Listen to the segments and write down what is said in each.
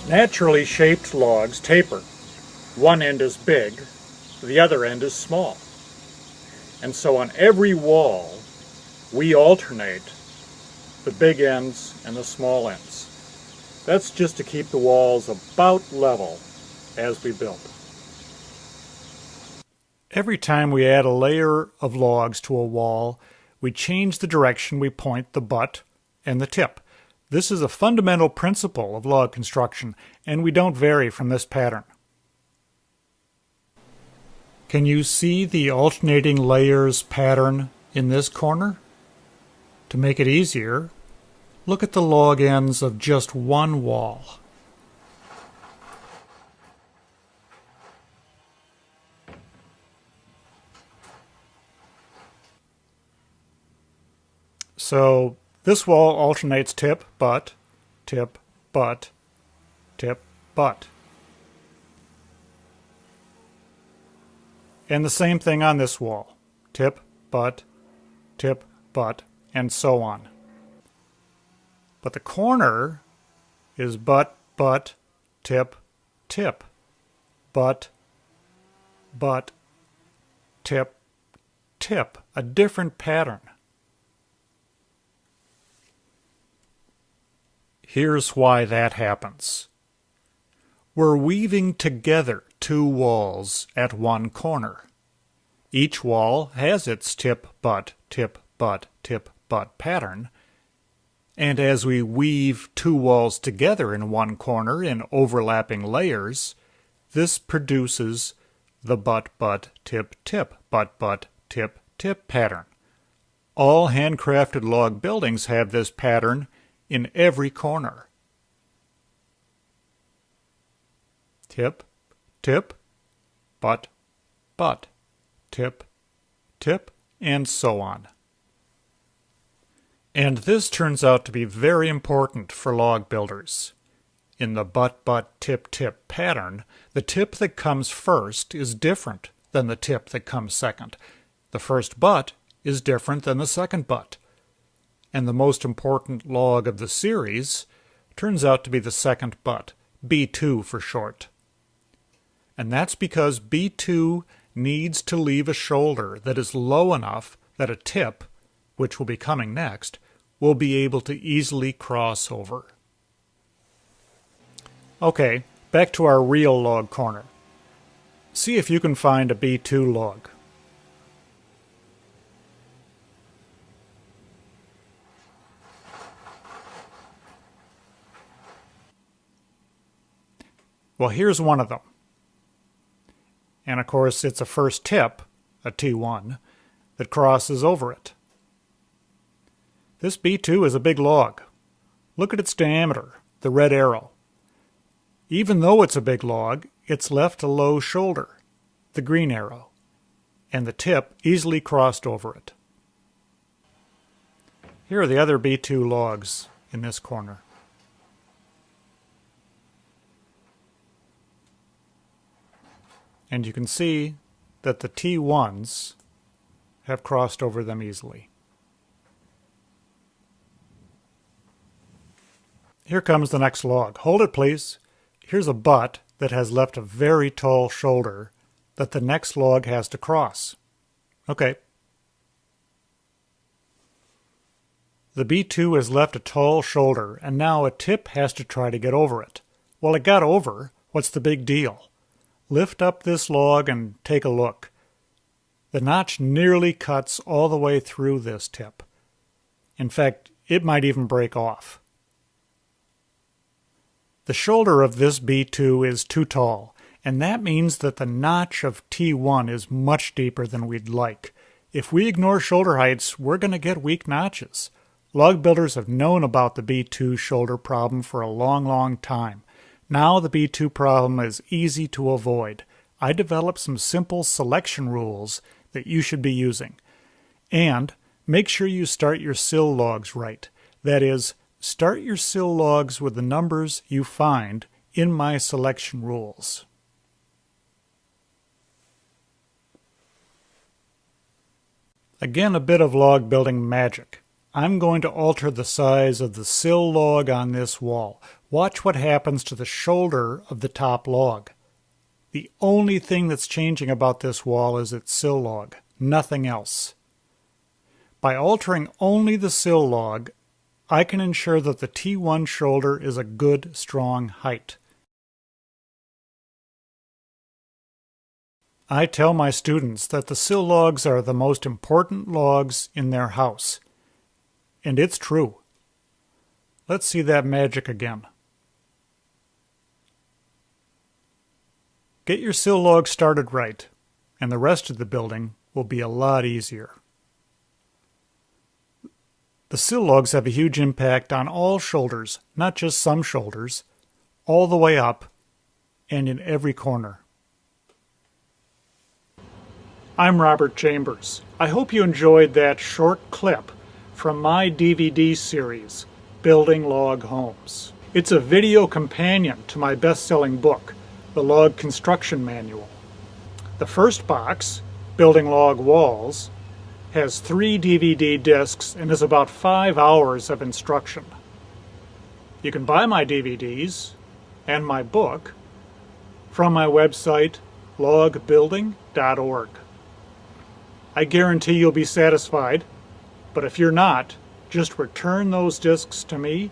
Naturally shaped logs taper. One end is big, the other end is small. And so on every wall, we alternate the big ends and the small ends. That's just to keep the walls about level as we build. Every time we add a layer of logs to a wall, we change the direction we point the butt and the tip. This is a fundamental principle of log construction, and we don't vary from this pattern. Can you see the alternating layers pattern in this corner? To make it easier, look at the log ends of just one wall. So this wall alternates tip, butt, tip, butt, tip, butt. And the same thing on this wall. Tip, butt, and so on. But the corner is butt, tip, butt, tip. A different pattern. Here's why that happens. We're weaving together two walls at one corner. Each wall has its tip, butt pattern, and as we weave two walls together in one corner in overlapping layers, this produces the butt, tip, pattern. All handcrafted log buildings have this pattern in every corner. Tip, butt, tip, and so on. And this turns out to be very important for log builders. In the butt, tip pattern, the tip that comes first is different than the tip that comes second. The first butt is different than the second butt. And the most important log of the series turns out to be the second butt, B2 for short. And that's because B2 needs to leave a shoulder that is low enough that a tip, which will be coming next, will be able to easily cross over. Okay, back to our real log corner. See if you can find a B2 log. Well, here's one of them. And of course, it's a first tip, a T1, that crosses over it. This B2 is a big log. Look at its diameter, the red arrow. Even though it's a big log, it's left a low shoulder, the green arrow, and the tip easily crossed over it. Here are the other B2 logs in this corner. And you can see that the T1s have crossed over them easily. Here comes the next log. Hold it, please. Here's a butt that has left a very tall shoulder that the next log has to cross. Okay. The B2 has left a tall shoulder, and now a tip has to try to get over it. Well, it got over. What's the big deal? Lift up this log and take a look. The notch nearly cuts all the way through this tip. In fact, it might even break off. The shoulder of this B2 is too tall, and that means that the notch of T1 is much deeper than we'd like. If we ignore shoulder heights, we're going to get weak notches. Log builders have known about the B2 shoulder problem for a long time. Now the B2 problem is easy to avoid. I developed some simple selection rules that you should be using. And make sure you start your sill logs right. That is, start your sill logs with the numbers you find in my selection rules. Again, a bit of log building magic. I'm going to alter the size of the sill log on this wall. Watch what happens to the shoulder of the top log. The only thing that's changing about this wall is its sill log, nothing else. By altering only the sill log, I can ensure that the T1 shoulder is a good, strong height. I tell my students that the sill logs are the most important logs in their house. And it's true. Let's see that magic again. Get your sill log started right, and the rest of the building will be a lot easier. The sill logs have a huge impact on all shoulders, not just some shoulders, all the way up and in every corner. I'm Robert Chambers. I hope you enjoyed that short clip from my DVD series, Building Log Homes. It's a video companion to my best-selling book, The Log Construction Manual. The first box, Building Log Walls, has 3 DVD discs and is about 5 hours of instruction. You can buy my DVDs and my book from my website, logbuilding.org. I guarantee you'll be satisfied, but if you're not, just return those discs to me.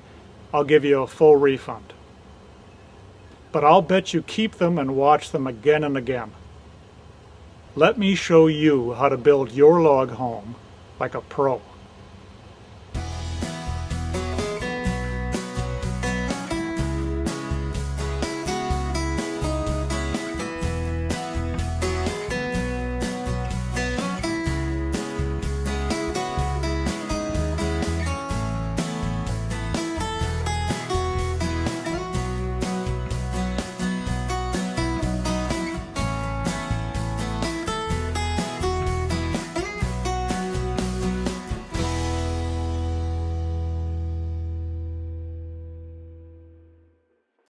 I'll give you a full refund. But I'll bet you keep them and watch them again and again. Let me show you how to build your log home like a pro.